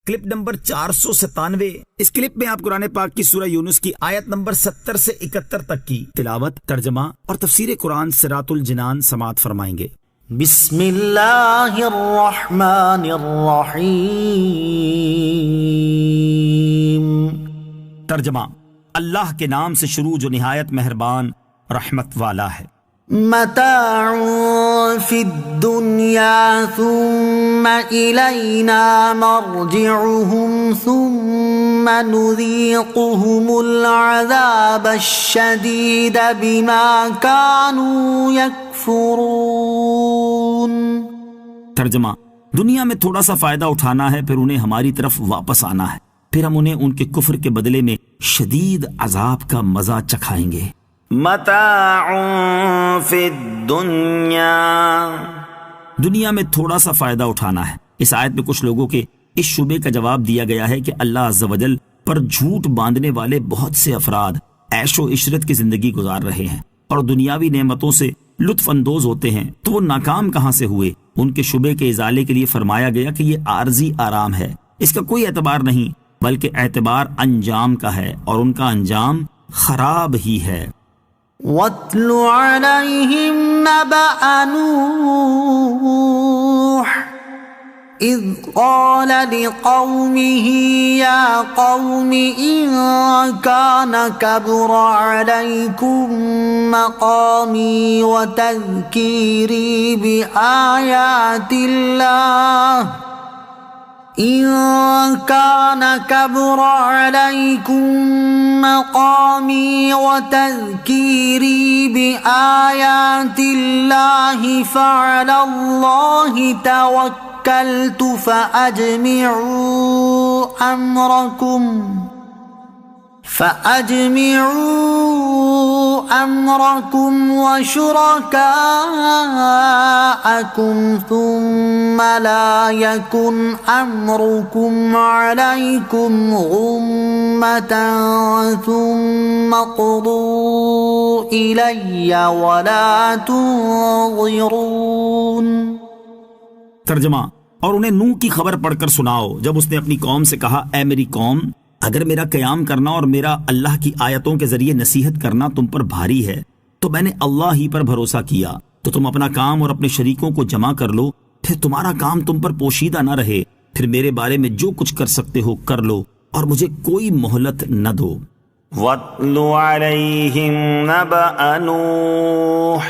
Clip number 497۔ اس clip میں آپ قرآن پاک کی سورہ یونس کی آیت نمبر 70 سے 71 تک کی تلاوت، ترجمہ اور تفسیر قرآن صراط الجنان سماعت فرمائیں گے۔ بسم اللہ الرحمن الرحیم۔ ترجمہ، اللہ کے نام سے شروع جو نہایت مہربان رحمت والا ہے۔ متاع فی الدنیا ثم الینا مرجعهم ثم نذیقهم العذاب الشدید بما كانوا یکفرون۔ ترجمہ، دنیا میں تھوڑا سا فائدہ اٹھانا ہے، پھر انہیں ہماری طرف واپس آنا ہے، پھر ہم انہیں ان کے کفر کے بدلے میں شدید عذاب کا مزہ چکھائیں گے۔ متاع فی الدنیا، دنیا میں تھوڑا سا فائدہ اٹھانا ہے۔ اس آیت میں کچھ لوگوں کے اس شبے کا جواب دیا گیا ہے کہ اللہ عز و جل پر جھوٹ باندھنے والے بہت سے افراد عیش و عشرت کی زندگی گزار رہے ہیں اور دنیاوی نعمتوں سے لطف اندوز ہوتے ہیں، تو وہ ناکام کہاں سے ہوئے؟ ان کے شبے کے ازالے کے لیے فرمایا گیا کہ یہ عارضی آرام ہے، اس کا کوئی اعتبار نہیں، بلکہ اعتبار انجام کا ہے، اور ان کا انجام خراب ہی ہے۔ وَاتْلُ عَلَيْهِمْ نَبَأَ نُوحٍ إِذْ قَالَ لِقَوْمِهِ يَا قَوْمِ إِن كَانَ كَبُرَ عَلَيْكُمْ مَقَامِي وَتَذْكِيرِي بِآيَاتِ اللَّهِ إِن كَانَ كَبُرَ عَلَيْكُمْ مَقَامِي وَتَذْكِيرِي بِآيَاتِ اللَّهِ فَعَلَى اللَّهِ تَوَكَّلْتُ فَأَجْمِعُوا أَمْرَكُمْ وَشُرَكَاءَكُمْ ثُمَّ لَا يَكُنْ أَمْرُكُمْ عَلَيْكُمْ غُمَّةً ثُمَّ اقْضُوا إِلَيَّ وَلَا تُنظِرُونَ۔ ترجمہ، اور انہیں نوح کی خبر پڑھ کر سناؤ جب اس نے اپنی قوم سے کہا، اے میری قوم، اگر میرا قیام کرنا اور میرا اللہ کی آیتوں کے ذریعے نصیحت کرنا تم پر بھاری ہے تو میں نے اللہ ہی پر بھروسہ کیا، تو تم اپنا کام اور اپنے شریکوں کو جمع کر لو، پھر تمہارا کام تم پر پوشیدہ نہ رہے، پھر میرے بارے میں جو کچھ کر سکتے ہو کر لو اور مجھے کوئی مہلت نہ دو۔ وَاتْلُ عَلَيْهِمْ نَبَأَ نُوحٍ،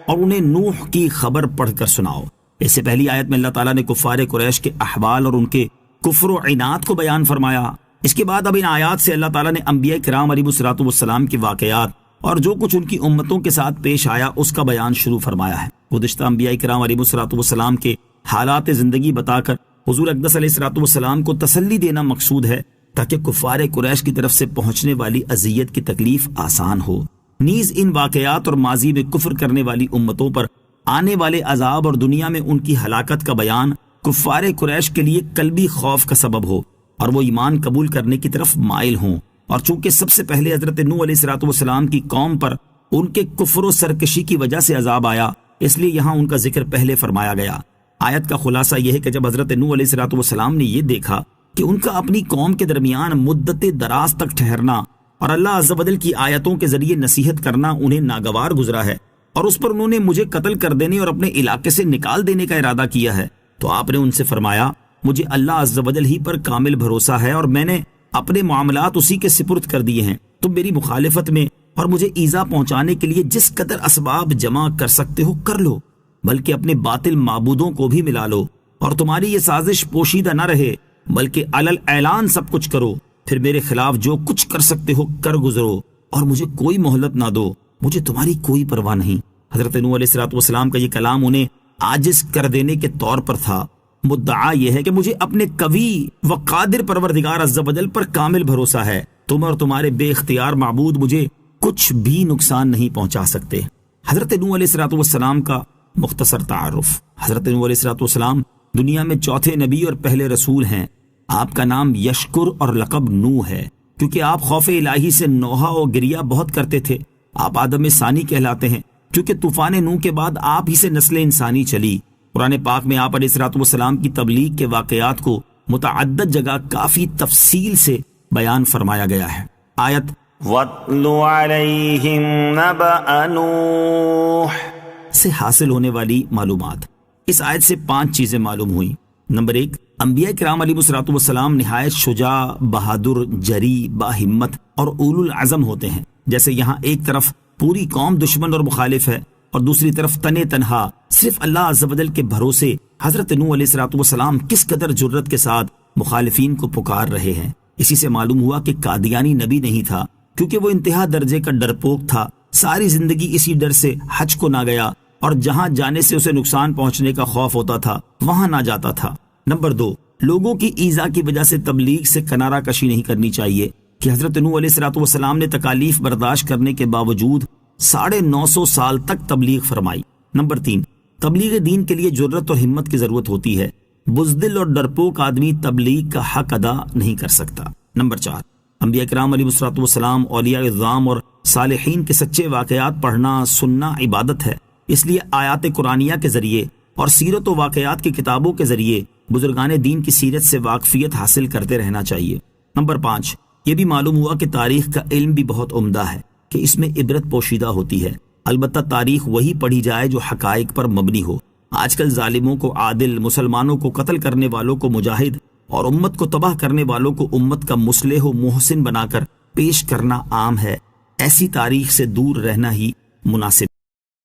اور انہیں نوح کی خبر پڑھ کر سناؤ۔ اس سے پہلی آیت میں اللہ تعالیٰ نے کفار قریش کے احوال اور ان کے کفر و عناد کو بیان فرمایا۔ اس کے بعد اب ان آیات سے اللہ تعالیٰ نے انبیاء کرام علیہ الصلوۃ والسلام کے واقعات اور جو کچھ ان کی امتوں کے ساتھ پیش آیا اس کا بیان شروع فرمایا ہے۔ گزشتہ انبیاء کرام علیہ الصلوۃ والسلام کے حالات زندگی بتا کر حضور اقدس علیہ الصلوۃ والسلام کو تسلی دینا مقصود ہے تاکہ کفار قریش کی طرف سے پہنچنے والی اذیت کی تکلیف آسان ہو۔ نیز ان واقعات اور ماضی میں کفر کرنے والی امتوں پر آنے والے عذاب اور دنیا میں ان کی ہلاکت کا بیان کفار قریش کے لیے قلبی خوف کا سبب ہو اور وہ ایمان قبول کرنے کی طرف مائل ہوں۔ اور چونکہ سب سے پہلے حضرت نوح علیہ الصلوۃ والسلام کی قوم پر ان کے کفر و سرکشی کی وجہ سے عذاب آیا، اس لیے یہاں ان کا ذکر پہلے فرمایا گیا۔ آیت کا خلاصہ یہ ہے کہ جب حضرت نوح علیہ الصلوۃ والسلام نے یہ دیکھا کہ ان کا اپنی قوم کے درمیان مدت دراز تک ٹھہرنا اور اللہ عز و جل کی آیتوں کے ذریعے نصیحت کرنا انہیں ناگوار گزرا ہے اور اس پر انہوں نے مجھے قتل کر دینے اور اپنے علاقے سے نکال دینے کا ارادہ کیا ہے، تو آپ نے ان سے فرمایا، مجھے اللہ عز و جل ہی پر کامل بھروسہ ہے اور میں نے اپنے معاملات اسی کے سپرد کر دیے ہیں، تم میری مخالفت میں اور مجھے ایذا پہنچانے کے لیے جس قدر اسباب جمع کر سکتے ہو کر لو، بلکہ اپنے باطل معبودوں کو بھی ملا لو، اور تمہاری یہ سازش پوشیدہ نہ رہے بلکہ علل اعلان سب کچھ کرو، پھر میرے خلاف جو کچھ کر سکتے ہو کر گزرو اور مجھے کوئی مہلت نہ دو، مجھے تمہاری کوئی پرواہ نہیں۔ حضرت نوح علیہ الصلوۃ والسلام کا یہ کلام انہیں عاجز کر دینے کے طور پر تھا۔ مدعا یہ ہے کہ مجھے اپنے قوی و قادر پروردگار عز و جل پر کامل بھروسہ ہے، تم اور تمہارے بے اختیار معبود مجھے کچھ بھی نقصان نہیں پہنچا سکتے۔ حضرت نوح علیہ الصلوۃ والسلام کا مختصر تعارف۔ حضرت نوح علیہ الصلوۃ والسلام دنیا میں چوتھے نبی اور پہلے رسول ہیں۔ آپ کا نام یشکر اور لقب نوح ہے کیونکہ آپ خوف الہی سے نوحہ و گریہ بہت کرتے تھے۔ آپ آدم ثانی کہلاتے ہیں کیونکہ طوفان نوح کے بعد آپ ہی سے نسل انسانی چلی۔ قرآن پاک میں آپ علیہ الصلوۃ والسلام کی تبلیغ کے واقعات کو متعدد جگہ کافی تفصیل سے بیان فرمایا گیا ہے۔ آیت وَاتْلُ عَلَيْهِمْ نَبَأَ نُوحٍ سے حاصل ہونے والی معلومات۔ اس آیت سے 5 چیزیں معلوم ہوئیں۔ نمبر 1، انبیاء کرام علیہ الصلوۃ والسلام نہایت شجاع، بہادر، جری، باہمت اور اولو العزم ہوتے ہیں۔ جیسے یہاں ایک طرف پوری قوم دشمن اور مخالف ہے اور دوسری طرف تنے تنہا صرف اللہ عز و جل کے بھروسے حضرت نوح علیہ الصلوۃ والسلام کس قدر جرت کے ساتھ مخالفین کو پکار رہے ہیں۔ اسی سے معلوم ہوا کہ قادیانی نبی نہیں تھا، کیونکہ وہ انتہا درجے کا ڈرپوک تھا۔ ساری زندگی اسی ڈر سے حج کو نہ گیا اور جہاں جانے سے اسے نقصان پہنچنے کا خوف ہوتا تھا وہاں نہ جاتا تھا۔ نمبر 2، لوگوں کی ایذا کی وجہ سے تبلیغ سے کنارہ کشی نہیں کرنی چاہیے کہ حضرت نوح علیہ الصلوۃ والسلام نے تکالیف برداشت کرنے کے باوجود 950 سال تک تبلیغ فرمائی۔ نمبر 3، تبلیغ دین کے لیے جرت اور ہمت کی ضرورت ہوتی ہے۔ بزدل اور ڈرپوک آدمی تبلیغ کا حق ادا نہیں کر سکتا۔ نمبر 4، انبیاء کرام علیہ الصلوۃ والسلام، اولیاء اعظام اور صالحین کے سچے واقعات پڑھنا سننا عبادت ہے، اس لیے آیات قرآنیہ کے ذریعے اور سیرت و واقعات کی کتابوں کے ذریعے بزرگان دین کی سیرت سے واقفیت حاصل کرتے رہنا چاہیے۔ نمبر 5، یہ بھی معلوم ہوا کہ تاریخ کا علم بھی بہت عمدہ ہے کہ اس میں عبرت پوشیدہ ہوتی ہے، البتہ تاریخ وہی پڑھی جائے جو حقائق پر مبنی ہو۔ آج کل ظالموں کو عادل، مسلمانوں کو قتل کرنے والوں کو مجاہد اور امت کو تباہ کرنے والوں کو امت کا مصلح و محسن بنا کر پیش کرنا عام ہے۔ ایسی تاریخ سے دور رہنا ہی مناسب